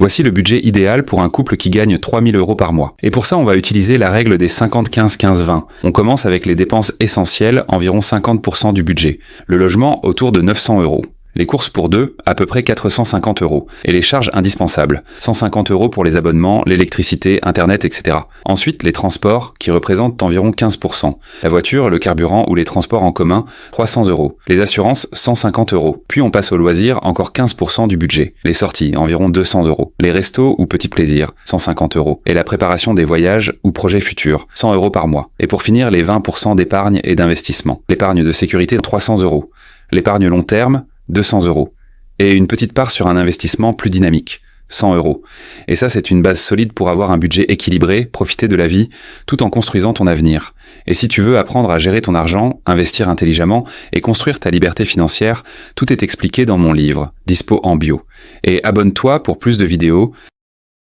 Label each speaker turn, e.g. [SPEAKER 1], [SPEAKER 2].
[SPEAKER 1] Voici le budget idéal pour un couple qui gagne 3 000 € par mois. Et pour ça, on va utiliser la règle des 50-15-15-20. On commence avec les dépenses essentielles, environ 50% du budget. Le logement, autour de 900 €. Les courses pour deux, à peu près 450 €. Et les charges indispensables, 150 € pour les abonnements, l'électricité, Internet, etc. Ensuite, les transports, qui représentent environ 15%. La voiture, le carburant ou les transports en commun, 300 €. Les assurances, 150 €. Puis on passe aux loisirs, encore 15% du budget. Les sorties, environ 200 €. Les restos ou petits plaisirs, 150 €. Et la préparation des voyages ou projets futurs, 100 € par mois. Et pour finir, les 20% d'épargne et d'investissement. L'épargne de sécurité, 300 €. L'épargne long terme, 200 €. Et une petite part sur un investissement plus dynamique, 100 €. Et ça, c'est une base solide pour avoir un budget équilibré, profiter de la vie, tout en construisant ton avenir. Et si tu veux apprendre à gérer ton argent, investir intelligemment et construire ta liberté financière, tout est expliqué dans mon livre, dispo en bio. Et abonne-toi pour plus de vidéos.